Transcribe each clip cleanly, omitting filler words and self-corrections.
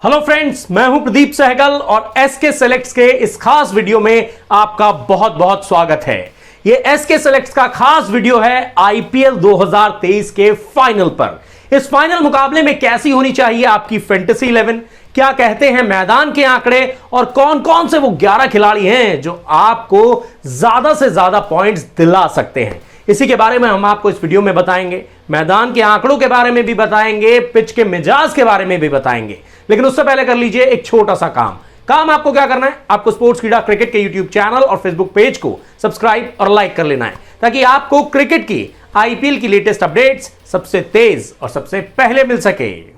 Hello friends, मैं हूं प्रदीप सहगल और एसके सेलेक्ट्स के इस खास वीडियो में आपका बहुत बहुत स्वागत है। ये एसके सेलेक्ट्स का खास वीडियो है आईपीएल 2023 के फाइनल पर। इस फाइनल मुकाबले में कैसी होनी चाहिए आपकी फैंटेसी 11, क्या कहते हैं मैदान के आंकड़े और कौन कौन से वो 11 खिलाड़ी हैं जो आपको ज्यादा से ज्यादा पॉइंट्स दिला सकते हैं, इसी के बारे में हम आपको इस वीडियो में बताएंगे। मैदान के आंकड़ों के बारे में भी बताएंगे, पिच के मिजाज के बारे में भी बताएंगे। लेकिन उससे पहले कर लीजिए एक छोटा सा काम आपको क्या करना है, आपको स्पोर्ट्स कीड़ा क्रिकेट के यूट्यूब चैनल और फेसबुक पेज को सब्सक्राइब और लाइक कर लेना है, ताकि आपको क्रिकेट की आईपीएल की लेटेस्ट अपडेट्स सबसे तेज और सबसे पहले मिल सके।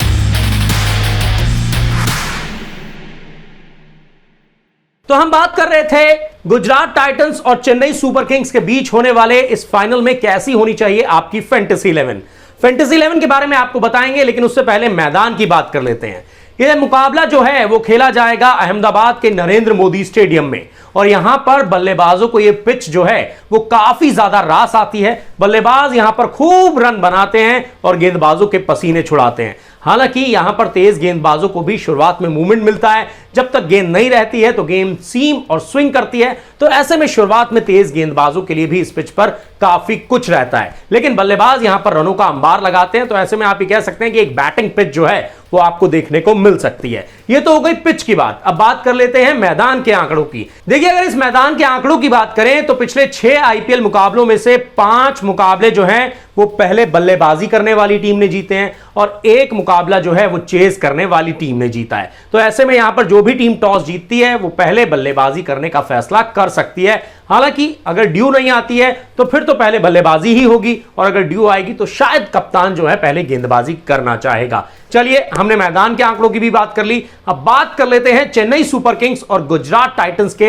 तो हम बात कर रहे थे गुजरात टाइटंस और चेन्नई सुपर किंग्स के बीच होने वाले इस फाइनल में कैसी होनी चाहिए आपकी फैंटेसी 11। फैंटेसी 11 के बारे में आपको बताएंगे, लेकिन उससे पहले मैदान की बात कर लेते हैं। यह मुकाबला जो है वो खेला जाएगा अहमदाबाद के नरेंद्र मोदी स्टेडियम में, और यहां पर बल्लेबाजों को यह पिच जो है वो काफी ज्यादा रास आती है। बल्लेबाज यहां पर खूब रन बनाते हैं और गेंदबाजों के पसीने छुड़ाते हैं। हालांकि यहां पर तेज गेंदबाजों को भी शुरुआत में मूवमेंट मिलता है, जब तक गेंद नहीं रहती है तो गेंद सीम और स्विंग करती है, तो ऐसे में शुरुआत में तेज गेंदबाजों के लिए भी इस पिच पर काफी कुछ रहता है। लेकिन बल्लेबाज यहां पर रनों का अंबार लगाते हैं, तो ऐसे में आप ये कह सकते हैं कि एक बैटिंग पिच जो है वो आपको देखने को मिल सकती है। ये तो हो गई पिच की बात। अब बात कर लेते हैं मैदान के आंकड़ों की। देखिए, अगर इस मैदान के आंकड़ों की बात करें तो पिछले 6 आईपीएल मुकाबलों में से 5 मुकाबले जो हैं वो पहले बल्लेबाजी करने वाली टीम ने जीते हैं और 1 मुकाबला जो है वो चेज करने वाली टीम ने जीता है। तो ऐसे में यहां पर जो भी टीम टॉस जीतती है वो पहले बल्लेबाजी करने का फैसला कर सकती है। हालांकि अगर ड्यू नहीं आती है तो फिर तो पहले बल्लेबाजी ही होगी, और अगर ड्यू आएगी तो शायद कप्तान जो है पहले गेंदबाजी करना चाहेगा। चलिए, हमने मैदान के आंकड़ों की भी बात कर ली। अब बात कर लेते हैं चेन्नई सुपर किंग्स और गुजरात टाइटंस के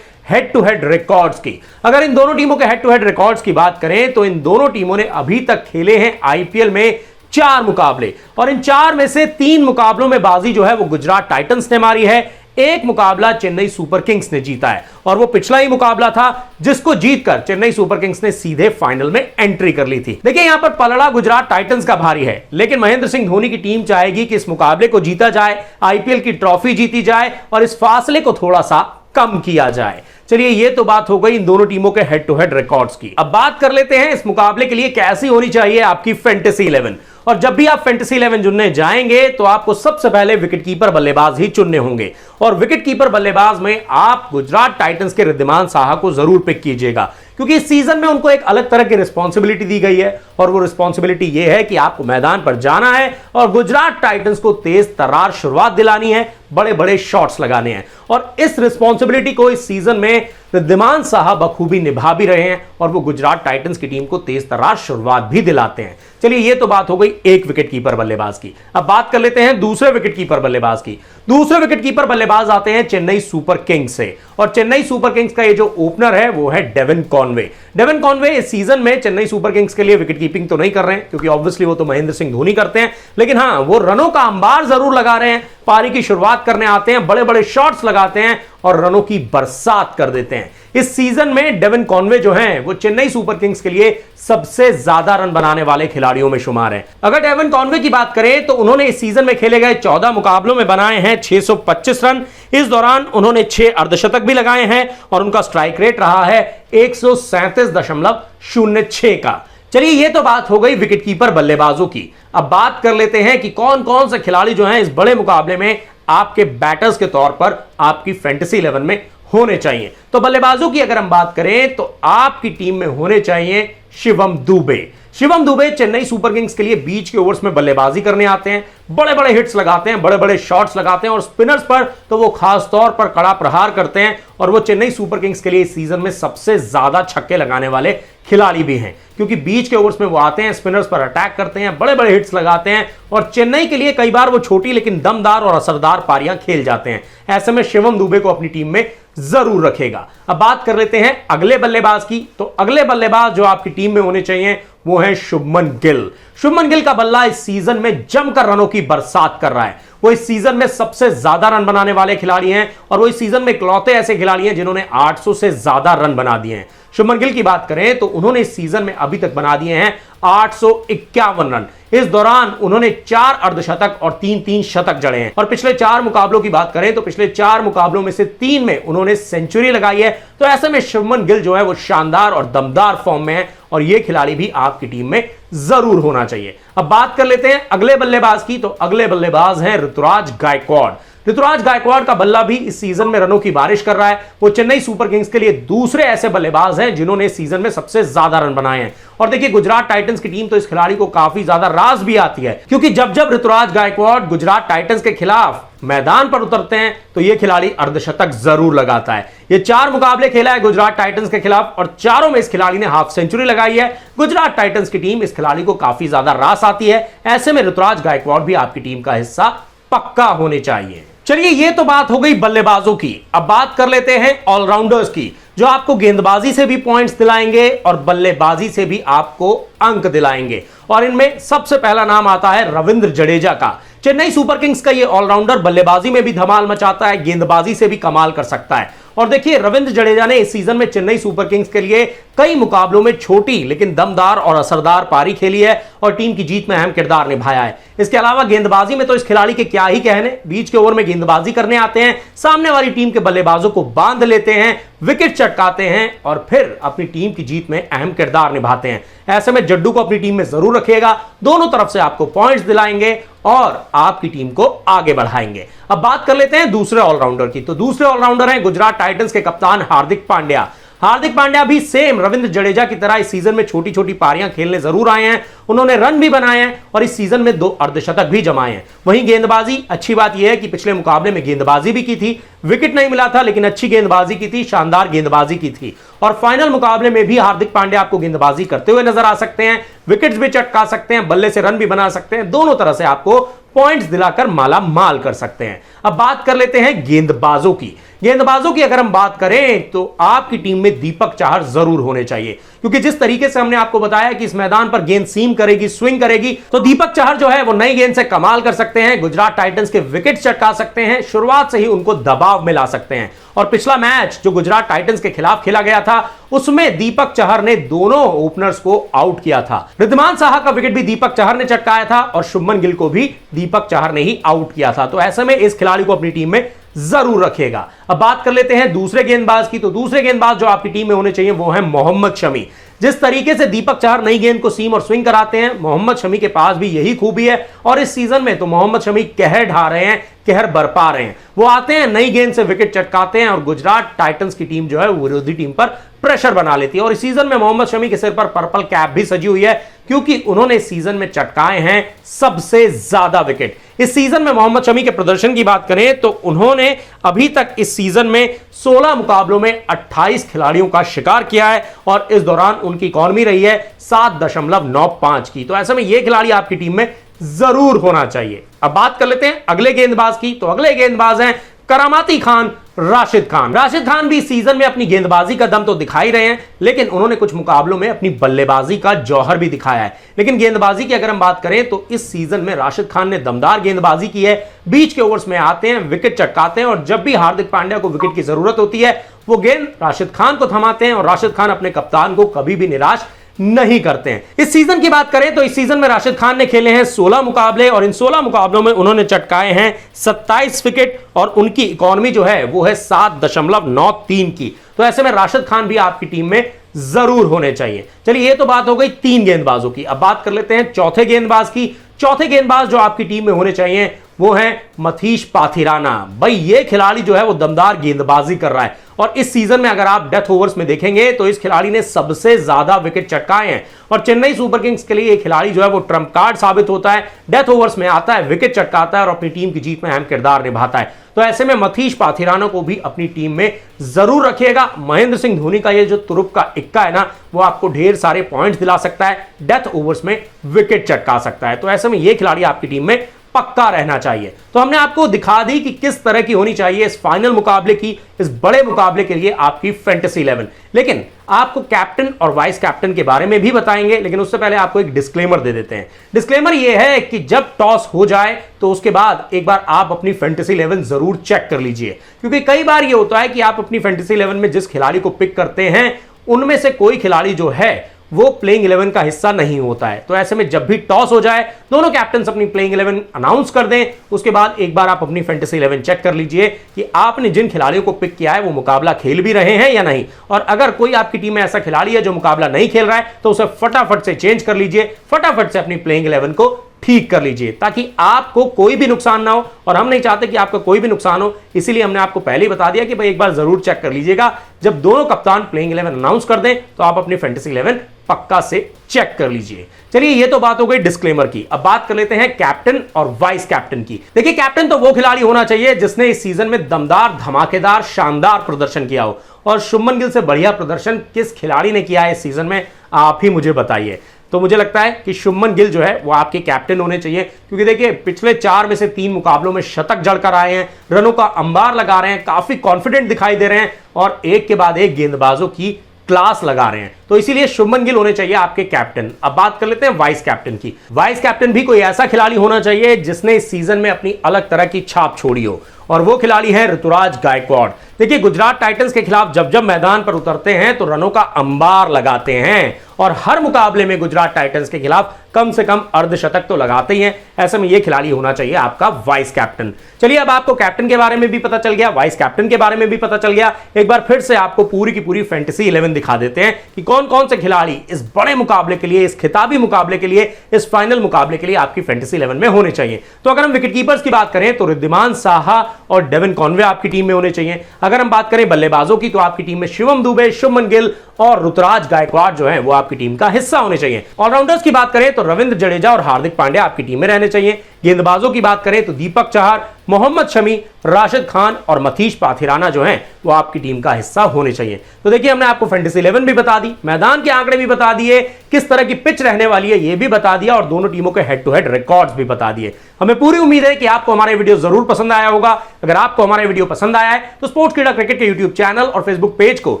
हेड टू हेड रिकॉर्ड्स की। अगर इन दोनों टीमों के हेड टू हेड रिकॉर्ड्स की बात करें तो इन दोनों टीमों ने अभी तक खेले हैं आईपीएल में 4 मुकाबले, और इन 4 में से 3 मुकाबलों में बाजी जो है वो गुजरात टाइटंस ने मारी है। 1 मुकाबला चेन्नई सुपर किंग्स ने जीता है, और वो पिछला ही मुकाबला था जिसको जीतकर चेन्नई सुपर किंग्स ने सीधे फाइनल में एंट्री कर ली थी। देखिए, यहां पर पलड़ा गुजरात टाइटंस का भारी है, लेकिन महेंद्र सिंह धोनी की टीम चाहेगी कि इस मुकाबले को जीता जाए, आईपीएल की ट्रॉफी जीती जाए और इस फासले को थोड़ा सा कम किया जाए। चलिए, ये तो बात हो गई इन दोनों टीमों के हेड टू हेड रिकॉर्ड्स की। अब बात कर लेते हैं इस मुकाबले के लिए कैसी होनी चाहिए आपकी फैंटेसी 11। और जब भी आप फैंटेसी 11 चुनने जाएंगे तो आपको सबसे पहले विकेटकीपर बल्लेबाज ही चुनने होंगे, और विकेटकीपर बल्लेबाज में आप गुजरात टाइटंस के रिद्धिमान साहा को जरूर पिक कीजिएगा, क्योंकि इस सीजन में उनको एक अलग तरह की रिस्पॉन्सिबिलिटी दी गई है, और वो रिस्पॉन्सिबिलिटी ये है कि आपको मैदान पर जाना है और गुजरात टाइटंस को तेज तर्रार शुरुआत दिलानी है, बड़े बड़े शॉट्स लगाने हैं। और इस रिस्पॉन्सिबिलिटी को इस सीजन में रिद्धिमान साहा बखूबी निभा भी रहे हैं, और वो गुजरात टाइटंस की टीम को तेज तर्रार शुरुआत भी दिलाते हैं। चलिए, ये तो बात हो गई एक विकेटकीपर बल्लेबाज की। अब बात कर लेते हैं दूसरे विकेटकीपर बल्लेबाज की। दूसरे विकेटकीपर बल्लेबाज आते हैं चेन्नई सुपर किंग्स से, और चेन्नई सुपर किंग्स का ये जो ओपनर है वो है डेविन कॉनवे। डेविन कॉनवे इस सीजन में चेन्नई सुपर किंग्स के लिए विकेटकीपिंग तो नहीं कर रहे हैं, क्योंकि ऑब्वियसली वो तो महेंद्र सिंह धोनी करते हैं, लेकिन हां, वो रनों का अंबार जरूर लगा रहे हैं। पारी की शुरुआत करने आते हैं, बड़े बड़े शॉट्स लगाते हैं और रनों की बरसात कर देते हैं। इस सीजन में डेविन कॉनवे जो हैं वो चेन्नई सुपर किंग्स के लिए सबसे ज्यादा रन बनाने वाले खिलाड़ियों में शुमार हैं। अगर डेविन कॉनवे की बात करें तो उन्होंने इस सीजन में खेले गए 14 मुकाबलों में बनाए हैं 625 रन। इस दौरान उन्होंने 6 अर्धशतक भी लगाए हैं, और उनका स्ट्राइक रेट रहा है 137.06 का। चलिए, ये तो बात हो गई विकेटकीपर बल्लेबाजों की। अब बात कर लेते हैं कि कौन कौन से खिलाड़ी जो हैं इस बड़े मुकाबले में आपके बैटर्स के तौर पर आपकी फैंटेसी 11 में होने चाहिए। तो बल्लेबाजों की अगर हम बात करें तो आपकी टीम में होने चाहिए शिवम दुबे। शिवम दुबे चेन्नई सुपर किंग्स के लिए बीच के ओवर्स में बल्लेबाजी करने आते हैं, बड़े बड़े हिट्स लगाते हैं, बड़े बड़े शॉट्स लगाते हैं, और स्पिनर्स पर तो वो खास तौर पर कड़ा प्रहार करते हैं, और वो चेन्नई सुपर किंग्स के लिए इस सीजन में सबसे ज्यादा छक्के लगाने वाले खिलाड़ी भी हैं, क्योंकि बीच के ओवर्स में वो आते हैं, स्पिनर्स पर अटैक करते हैं, बड़े बड़े हिट्स लगाते हैं, और चेन्नई के लिए कई बार वो छोटी लेकिन दमदार और असरदार पारियां खेल जाते हैं। ऐसे में शिवम दुबे को अपनी टीम में जरूर रखेगा। अब बात कर लेते हैं अगले बल्लेबाज की। तो अगले बल्लेबाज जो आपकी टीम में होने चाहिए वो है शुभमन गिल। शुभमन गिल का बल्ला इस सीजन में जमकर रनों की बरसात कर रहा है। वो इस सीजन में सबसे ज्यादा रन बनाने वाले खिलाड़ी हैं और वो इस सीजन में इकलौते ऐसे खिलाड़ी हैं जिन्होंने 800 से ज्यादा रन बना दिए हैं। शुभमन गिल की बात करें तो उन्होंने इस सीजन में अभी तक बना दिए हैं 851 रन। इस दौरान उन्होंने 4 अर्धशतक और 3 शतक जड़े हैं। और पिछले 4 मुकाबलों की बात करें तो पिछले 4 मुकाबलों में से 3 में उन्होंने सेंचुरी लगाई है। तो ऐसे में शुभमन गिल जो है वो शानदार और दमदार फॉर्म में है और ये खिलाड़ी भी आपकी टीम में जरूर होना चाहिए। अब बात कर लेते हैं अगले बल्लेबाज की। तो अगले बल्लेबाज हैं ऋतुराज गायकवाड़। ऋतुराज गायकवाड़ का बल्ला भी इस सीजन में रनों की बारिश कर रहा है। वो चेन्नई सुपर किंग्स के लिए दूसरे ऐसे बल्लेबाज हैं जिन्होंने इस सीजन में सबसे ज्यादा रन बनाए हैं। और देखिए गुजरात टाइटंस की टीम तो इस खिलाड़ी को काफी ज्यादा रास भी आती है, क्योंकि जब जब ऋतुराज गायकवाड़ गुजरात टाइटंस के खिलाफ मैदान पर उतरते हैं तो यह खिलाड़ी अर्धशतक जरूर लगाता है। ये 4 मुकाबले खेला है गुजरात टाइटंस के खिलाफ और चारों में इस खिलाड़ी ने हाफ सेंचुरी लगाई है। गुजरात टाइटंस की टीम इस खिलाड़ी को काफी ज्यादा रास आती है। ऐसे में ऋतुराज गायकवाड़ भी आपकी टीम का हिस्सा पक्का होने चाहिए। चलिए ये तो बात हो गई बल्लेबाजों की। अब बात कर लेते हैं ऑलराउंडर्स की, जो आपको गेंदबाजी से भी पॉइंट्स दिलाएंगे और बल्लेबाजी से भी आपको अंक दिलाएंगे। और इनमें सबसे पहला नाम आता है रविंद्र जडेजा का। चेन्नई सुपर किंग्स का ये ऑलराउंडर बल्लेबाजी में भी धमाल मचाता है, गेंदबाजी से भी कमाल कर सकता है। और देखिए रविंद्र जडेजा ने इस सीजन में चेन्नई सुपर किंग्स के लिए कई मुकाबलों में छोटी लेकिन दमदार और असरदार पारी खेली है और टीम की जीत में अहम किरदार निभाया है। इसके अलावा गेंदबाजी में तो इस खिलाड़ी के क्या ही कहने, बीच के ओवर में गेंदबाजी करने आते हैं, सामने वाली टीम के बल्लेबाजों को बांध लेते हैं, विकेट चटकाते हैं और फिर अपनी टीम की जीत में अहम किरदार निभाते हैं। ऐसे में जड्डू को अपनी टीम में जरूर रखिएगा, दोनों तरफ से आपको पॉइंट्स दिलाएंगे और आपकी टीम को आगे बढ़ाएंगे। अब बात कर लेते हैं दूसरे ऑलराउंडर की। तो दूसरे ऑलराउंडर हैं गुजरात टाइटंस के कप्तान हार्दिक पांड्या। हार्दिक पांड्या भी सेम रविंद्र जडेजा की तरह इस सीजन में छोटी छोटी पारियां खेलने जरूर आए हैं। उन्होंने रन भी बनाए हैं और इस सीजन में 2 अर्धशतक भी जमाए हैं। वहीं गेंदबाजी, अच्छी बात यह है कि पिछले मुकाबले में गेंदबाजी भी की थी, विकेट नहीं मिला था लेकिन अच्छी गेंदबाजी की थी, शानदार गेंदबाजी की थी। और फाइनल मुकाबले में भी हार्दिक पांड्या आपको गेंदबाजी करते हुए नजर आ सकते हैं, विकेट्स भी चटका सकते हैं, बल्ले से रन भी बना सकते हैं, दोनों तरह से आपको पॉइंट्स दिलाकर माला माल कर सकते हैं। अब बात कर लेते हैं गेंदबाजों की। गेंदबाजों की अगर हम बात करें तो आपकी टीम में दीपक चाहर जरूर होने चाहिए, क्योंकि जिस तरीके से हमने आपको बताया कि इस मैदान पर गेंद सीम करेगी, स्विंग करेगी, तो दीपक चाहर जो है वो नई गेंद से कमाल कर सकते हैं, गुजरात टाइटंस के विकेट चटका सकते हैं, शुरुआत से ही उनको दबाव में ला सकते हैं। और पिछला मैच जो गुजरात टाइटंस के खिलाफ खेला गया था उसमें दीपक चाहर ने दोनों ओपनर्स को आउट किया था। रिद्धमान साहा का विकेट भी दीपक चाहर ने चटकाया था और शुभमन गिल को भी दीपक चाहर ने ही आउट किया था। तो ऐसे में इस खिलाड़ी को अपनी टीम में जरूर रखेगा। अब बात कर लेते हैं दूसरे गेंदबाज की। तो दूसरे गेंदबाज जो आपकी टीम में होने चाहिए वो है मोहम्मद शमी। जिस तरीके से दीपक चाहर नई गेंद को सीम और स्विंग कराते हैं, मोहम्मद शमी के पास भी यही खूबी है। और इस सीजन में तो मोहम्मद शमी कहर ढा रहे हैं, कहर बरपा रहे हैं। वो आते हैं, नई गेंद से विकेट चटकाते हैं और गुजरात टाइटंस की टीम जो है वो विरोधी टीम पर प्रेशर बना लेती है। और इस सीजन में मोहम्मद शमी के सिर पर पर्पल कैप भी सजी हुई है, क्योंकि उन्होंने इस सीजन में चटकाए हैं सबसे ज्यादा विकेट। इस सीजन में मोहम्मद शमी के प्रदर्शन की बात करें तो उन्होंने अभी तक इस सीजन में 16 मुकाबलों में 28 खिलाड़ियों का शिकार किया है और इस दौरान उनकी इकॉनमी रही है 7.95 की। तो ऐसे में यह खिलाड़ी आपकी टीम में जरूर होना चाहिए। अब बात कर लेते हैं अगले गेंदबाज की। तो अगले गेंदबाज हैं करामाती खान राशिद खान। राशिद खान भी सीजन में अपनी गेंदबाजी का दम तो दिखाई रहे हैं, लेकिन उन्होंने कुछ मुकाबलों में अपनी बल्लेबाजी का जौहर भी दिखाया है। लेकिन गेंदबाजी की अगर हम बात करें तो इस सीजन में राशिद खान ने दमदार गेंदबाजी की है। बीच के ओवर्स में आते हैं, विकेट चटकाते हैं और जब भी हार्दिक पांड्या को विकेट की जरूरत होती है वो गेंद राशिद खान को थमाते हैं और राशिद खान अपने कप्तान को कभी भी निराश नहीं करते हैं। इस सीजन की बात करें तो इस सीजन में राशिद खान ने खेले हैं 16 मुकाबले और इन 16 मुकाबलों में उन्होंने चटकाए हैं 27 विकेट और उनकी इकॉनमी जो है वो है 7.93 की। तो ऐसे में राशिद खान भी आपकी टीम में जरूर होने चाहिए। चलिए ये तो बात हो गई 3 गेंदबाजों की। अब बात कर लेते हैं चौथे गेंदबाज की। चौथे गेंदबाज जो आपकी टीम में होने चाहिए वो है मथीश पाथिराना। भाई ये खिलाड़ी जो है वो दमदार गेंदबाजी कर रहा है और इस सीजन में अगर आप डेथ ओवर्स में देखेंगे तो इस खिलाड़ी ने सबसे ज्यादा विकेट चटकाए हैं और चेन्नई सुपर किंग्स के लिए ये खिलाड़ी जो है वो ट्रम्प कार्ड साबित होता है। डेथ ओवर्स में आता है, विकेट चटकाता है और अपनी टीम की जीत में अहम किरदार निभाता है। तो ऐसे में मथीश पाथिराना को भी अपनी टीम में जरूर रखिएगा। महेंद्र सिंह धोनी का ये जो तुरुप का इक्का है ना, वो आपको ढेर सारे पॉइंट्स दिला सकता है, डेथ ओवर्स में विकेट चटका सकता है। तो ऐसे में ये खिलाड़ी आपकी टीम में पक्का रहना चाहिए। तो हमने आपको दिखा दी कि किस तरह की होनी चाहिए इस फाइनल मुकाबले की, इस बड़े मुकाबले के लिए आपकी फैंटेसी 11। लेकिन आपको कैप्टन और वाइस कैप्टन के बारे में भी बताएंगे, लेकिन उससे पहले आपको एक डिस्क्लेमर दे देते हैं। डिस्क्लेमर यह है कि जब टॉस हो जाए तो उसके बाद एक बार आप अपनी फैंटेसी 11 जरूर चेक कर लीजिए, क्योंकि कई बार यह होता है कि आप अपनी फैंटेसी 11 में जिस खिलाड़ी को पिक करते हैं उनमें से कोई खिलाड़ी जो है वो प्लेइंग 11 का हिस्सा नहीं होता है। तो ऐसे में जब भी टॉस हो जाए, दोनों कैप्टन अपनी प्लेइंग 11 अनाउंस कर दें, उसके बाद एक बार आप अपनी फैंटेसी 11 चेक कर लीजिए कि आपने जिन खिलाड़ियों को पिक किया है वो मुकाबला खेल भी रहे हैं या नहीं। और अगर कोई आपकी टीम में ऐसा खिलाड़ी है जो मुकाबला नहीं खेल रहा है तो उसे फटाफट से चेंज कर लीजिए, फटाफट से अपनी प्लेइंग 11 को ठीक कर लीजिए, ताकि आपको कोई भी नुकसान ना हो। और हम नहीं चाहते कि आपका कोई भी नुकसान हो, इसीलिए हमने आपको पहले ही बता दिया कि भाई एक बार जरूर चेक कर लीजिएगा। जब दोनों कप्तान प्लेइंग 11 अनाउंस कर दें तो आप अपनी फैंटेसी 11 पक्का से चेक कर लीजिए। चलिए, ये तो बात हो गई डिस्क्लेमर की। अब बात कर लेते हैं कैप्टन और वाइस कैप्टन की। देखिए, कैप्टन तो वो खिलाड़ी होना चाहिए जिसने इस सीजन में दमदार, धमाकेदार, शानदार प्रदर्शन किया हो। और शुभमन गिल से बढ़िया प्रदर्शन किस खिलाड़ी ने किया है इस सीजन में, आप ही मुझे बताइए। तो मुझे लगता है कि शुभमन गिल जो है वो आपके कैप्टन होने चाहिए, क्योंकि देखिए पिछले 4 में से 3 मुकाबलों में शतक जड़कर आए हैं, रनों का अंबार लगा रहे हैं, काफी कॉन्फिडेंट दिखाई दे रहे हैं और एक के बाद एक गेंदबाजों की क्लास लगा रहे हैं। तो इसीलिए शुभमन गिल होने चाहिए आपके कैप्टन। अब बात कर लेते हैं वाइस कैप्टन की। वाइस कैप्टन भी कोई ऐसा खिलाड़ी होना चाहिए जिसने इस सीजन में अपनी अलग तरह की छाप छोड़ी हो, और वो खिलाड़ी है ऋतुराज गायकवाड़। देखिए, गुजरात टाइटंस के खिलाफ जब जब मैदान पर उतरते हैं तो रनों का अंबार लगाते हैं, और हर मुकाबले में गुजरात टाइटंस के खिलाफ कम से कम अर्धशतक तो लगाते ही हैं। ऐसे में ये खिलाड़ी होना चाहिए आपका वाइस कैप्टन। चलिए, अब आपको कैप्टन के बारे में भी पता चल गया, वाइस कैप्टन के बारे में भी पता चल गया। एक बार फिर से आपको पूरी की पूरी फैंटेसी 11 दिखा देते हैं कि कौन कौन से खिलाड़ी इस बड़े मुकाबले के लिए, इस खिताबी मुकाबले के लिए, इस फाइनल मुकाबले के लिए आपकी फैंटेसी 11 में होने चाहिए। तो अगर हम विकेट कीपर्स की बात करें तो रिद्धिमान साहा और डेविन कॉनवे आपकी टीम में होने चाहिए। अगर हम बात करें बल्लेबाजों की तो आपकी टीम में शिवम दुबे, शुभमन गिल और ऋतुराज गायकवाड़ जो है वो आपकी टीम का हिस्सा होने चाहिए। ऑलराउंडर्स की बात करें तो रविंद्र जडेजा और हार्दिक पांड्या आपकी टीम में रहने चाहिए। गेंदबाजों की बात करें तो दीपक चहर, मोहम्मद शमी, राशिद खान और मतीश पाथिराना जो हैं वो आपकी टीम का हिस्सा होने चाहिए। तो देखिए, हमने आपको फैंटेसी 11 भी बता दी, मैदान के आंकड़े भी बता दिए, किस तरह की पिच रहने वाली है ये भी बता दिया, और दोनों टीमों के हेड टू हेड रिकॉर्ड्स भी बता दिए। हमें पूरी उम्मीद है कि आपको हमारे वीडियो जरूर पसंद आया होगा। अगर आपको हमारे वीडियो पसंद आया है तो स्पोर्ट्स क्रीडा क्रिकेट के यूट्यूब चैनल और फेसबुक पेज को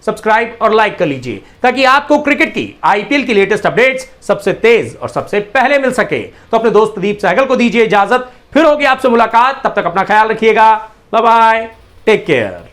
सब्सक्राइब और लाइक कर लीजिए, ताकि आपको क्रिकेट की, आईपीएल की लेटेस्ट अपडेट्स सबसे तेज और सबसे पहले मिल सके। तो अपने दोस्त प्रदीप सहगल को दीजिए इजाजत, फिर होगी आपसे मुलाकात। तब तक अपना ख्याल रखिएगा। Bye bye, take care.